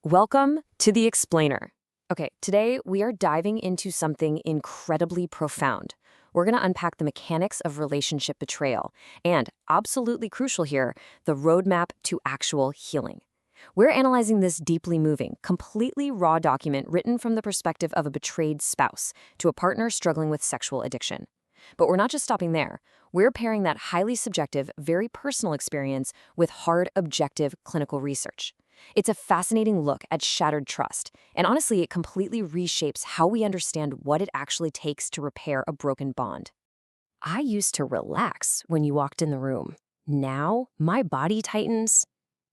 Welcome to The Explainer. Okay, today we are diving into something incredibly profound. We're going to unpack the mechanics of relationship betrayal and, absolutely crucial here, the roadmap to actual healing. We're analyzing this deeply moving, completely raw document written from the perspective of a betrayed spouse to a partner struggling with sexual addiction. But we're not just stopping there. We're pairing that highly subjective, very personal experience with hard, objective clinical research. It's a fascinating look at shattered trust, and honestly, it completely reshapes how we understand what it actually takes to repair a broken bond. I used to relax when you walked in the room. Now, my body tightens.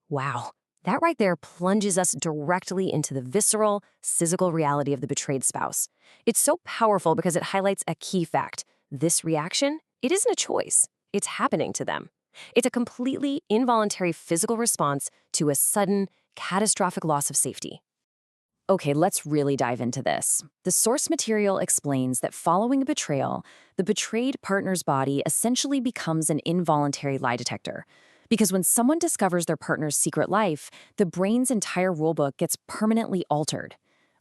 Wow, that right there plunges us directly into the visceral, physical reality of the betrayed spouse. It's so powerful because it highlights a key fact. This reaction, it isn't a choice. It's happening to them. It's a completely involuntary physical response to a sudden, catastrophic loss of safety. Okay, let's really dive into this. The source material explains that following a betrayal, the betrayed partner's body essentially becomes an involuntary lie detector. Because when someone discovers their partner's secret life, the brain's entire rulebook gets permanently altered.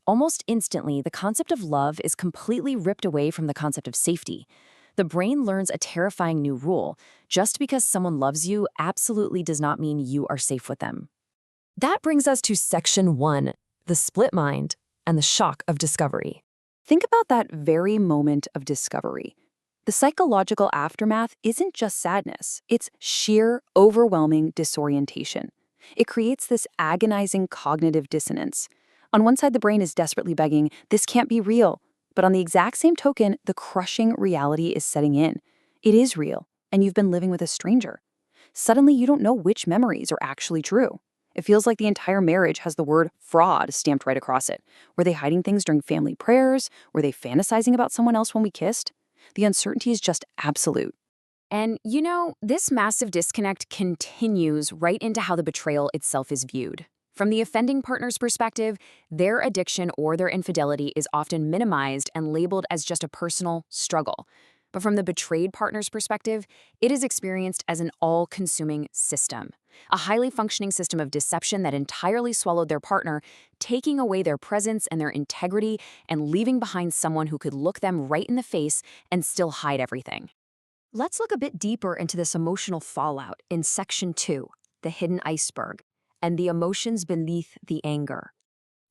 Almost instantly, the concept of love is completely ripped away from the concept of safety. The brain learns a terrifying new rule. Just because someone loves you absolutely does not mean you are safe with them. That brings us to Section 1, the split mind and the shock of discovery. Think about that very moment of discovery. The psychological aftermath isn't just sadness, it's sheer, overwhelming disorientation. It creates this agonizing cognitive dissonance. On one side, the brain is desperately begging, this can't be real. But on the exact same token, the crushing reality is setting in. It is real, and you've been living with a stranger. Suddenly, you don't know which memories are actually true. It feels like the entire marriage has the word fraud stamped right across it. Were they hiding things during family prayers? Were they fantasizing about someone else when we kissed? The uncertainty is just absolute. And this massive disconnect continues right into how the betrayal itself is viewed. From the offending partner's perspective, their addiction or their infidelity is often minimized and labeled as just a personal struggle. But from the betrayed partner's perspective, it is experienced as an all-consuming system. A highly functioning system of deception that entirely swallowed their partner, taking away their presence and their integrity and leaving behind someone who could look them right in the face and still hide everything. Let's look a bit deeper into this emotional fallout in Section 2, the hidden iceberg, and the emotions beneath the anger.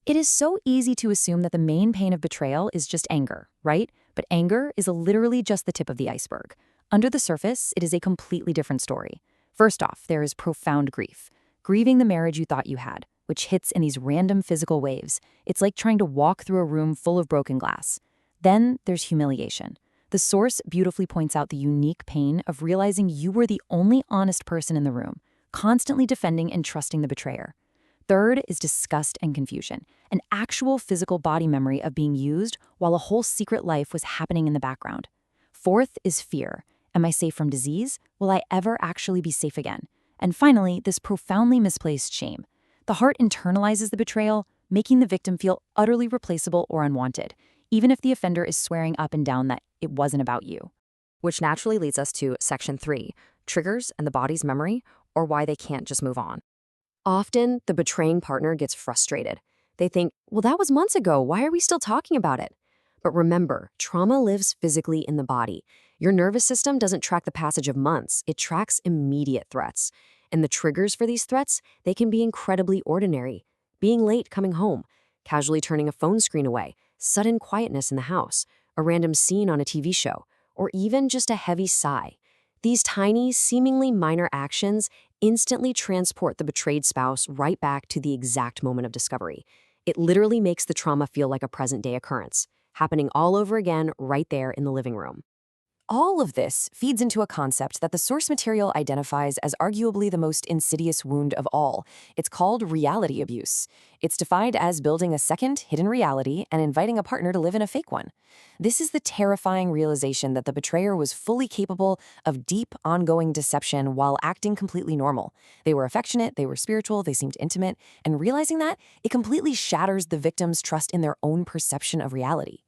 It is so easy to assume that the main pain of betrayal is just anger, right? But anger is literally just the tip of the iceberg. Under the surface, it is a completely different story. First off, there is profound grief. Grieving the marriage you thought you had, which hits in these random physical waves. It's like trying to walk through a room full of broken glass. Then there's humiliation. The source beautifully points out the unique pain of realizing you were the only honest person in the room, constantly defending and trusting the betrayer. Third is disgust and confusion, an actual physical body memory of being used while a whole secret life was happening in the background. Fourth is fear. Am I safe from disease? Will I ever actually be safe again? And finally, this profoundly misplaced shame. The heart internalizes the betrayal, making the victim feel utterly replaceable or unwanted, even if the offender is swearing up and down that it wasn't about you. Which naturally leads us to Section 3, triggers and the body's memory, or why they can't just move on. Often, the betraying partner gets frustrated. They think, well, that was months ago. Why are we still talking about it? But remember, trauma lives physically in the body. Your nervous system doesn't track the passage of months. It tracks immediate threats. And the triggers for these threats, they can be incredibly ordinary. Being late coming home, casually turning a phone screen away, sudden quietness in the house, a random scene on a TV show, or even just a heavy sigh. These tiny, seemingly minor actions instantly transport the betrayed spouse right back to the exact moment of discovery. It literally makes the trauma feel like a present-day occurrence, happening all over again right there in the living room. All of this feeds into a concept that the source material identifies as arguably the most insidious wound of all. It's called reality abuse. It's defined as building a second, hidden reality and inviting a partner to live in a fake one. This is the terrifying realization that the betrayer was fully capable of deep, ongoing deception while acting completely normal. They were affectionate, they were spiritual, they seemed intimate, and realizing that, it completely shatters the victim's trust in their own perception of reality.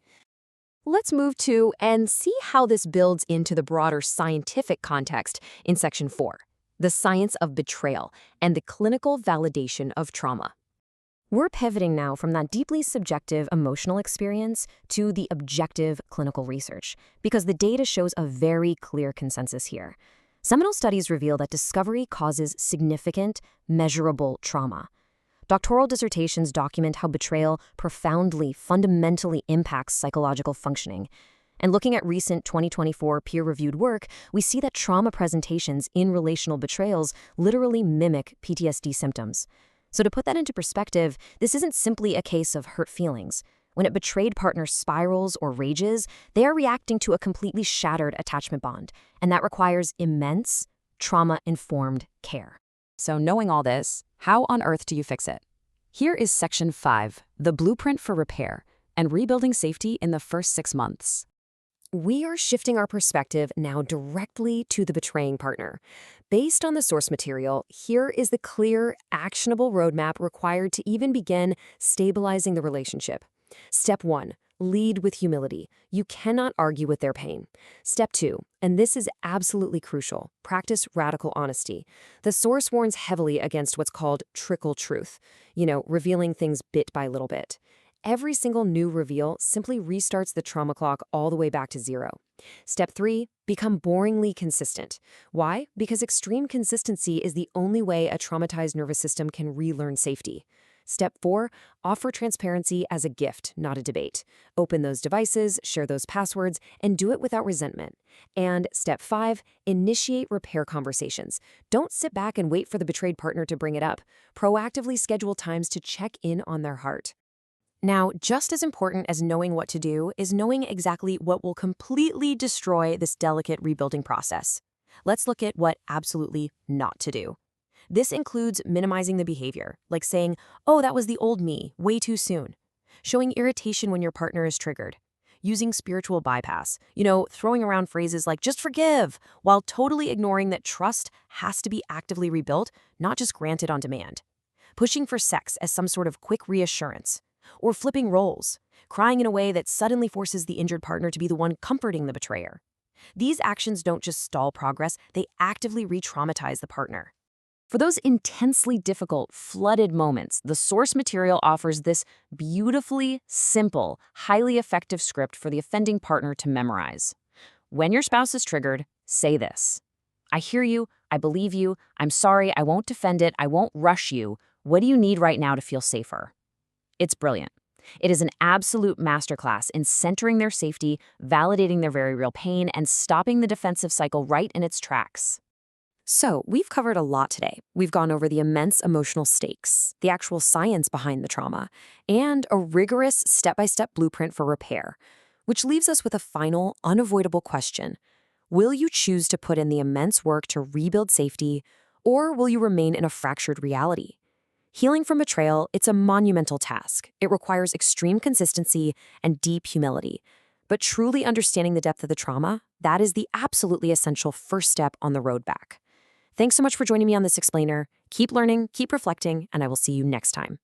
Let's move to and see how this builds into the broader scientific context in Section 4, the science of betrayal and the clinical validation of trauma. We're pivoting now from that deeply subjective emotional experience to the objective clinical research, because the data shows a very clear consensus here. Seminal studies reveal that discovery causes significant, measurable trauma. Doctoral dissertations document how betrayal profoundly, fundamentally impacts psychological functioning. And looking at recent 2024 peer-reviewed work, we see that trauma presentations in relational betrayals literally mimic PTSD symptoms. So to put that into perspective, this isn't simply a case of hurt feelings. When a betrayed partner spirals or rages, they are reacting to a completely shattered attachment bond, and that requires immense, trauma-informed care. So knowing all this, how on earth do you fix it? Here is Section 5, the blueprint for repair and rebuilding safety in the first 6 months. We are shifting our perspective now directly to the betraying partner. Based on the source material, here is the clear, actionable roadmap required to even begin stabilizing the relationship. Step 1, lead with humility. You cannot argue with their pain. Step 2, and this is absolutely crucial, practice radical honesty. The source warns heavily against what's called trickle truth, revealing things bit by little bit. Every single new reveal simply restarts the trauma clock all the way back to 0. Step 3, become boringly consistent. Why? Because extreme consistency is the only way a traumatized nervous system can relearn safety. Step 4, offer transparency as a gift, not a debate. Open those devices, share those passwords, and do it without resentment. And Step 5, initiate repair conversations. Don't sit back and wait for the betrayed partner to bring it up. Proactively schedule times to check in on their heart. Now, just as important as knowing what to do is knowing exactly what will completely destroy this delicate rebuilding process. Let's look at what absolutely not to do. This includes minimizing the behavior, like saying, "Oh, that was the old me, way too soon." Showing irritation when your partner is triggered. Using spiritual bypass, throwing around phrases like "just forgive," while totally ignoring that trust has to be actively rebuilt, not just granted on demand. Pushing for sex as some sort of quick reassurance. Or flipping roles, crying in a way that suddenly forces the injured partner to be the one comforting the betrayer. These actions don't just stall progress, they actively re-traumatize the partner. For those intensely difficult, flooded moments, the source material offers this beautifully simple, highly effective script for the offending partner to memorize. When your spouse is triggered, say this: "I hear you, I believe you, I'm sorry, I won't defend it, I won't rush you. What do you need right now to feel safer?" It's brilliant. It is an absolute masterclass in centering their safety, validating their very real pain, and stopping the defensive cycle right in its tracks. So, we've covered a lot today. We've gone over the immense emotional stakes, the actual science behind the trauma, and a rigorous step-by-step blueprint for repair, which leaves us with a final, unavoidable question. Will you choose to put in the immense work to rebuild safety, or will you remain in a fractured reality? Healing from betrayal, it's a monumental task. It requires extreme consistency and deep humility. But truly understanding the depth of the trauma, that is the absolutely essential first step on the road back. Thanks so much for joining me on this explainer. Keep learning, keep reflecting, and I will see you next time.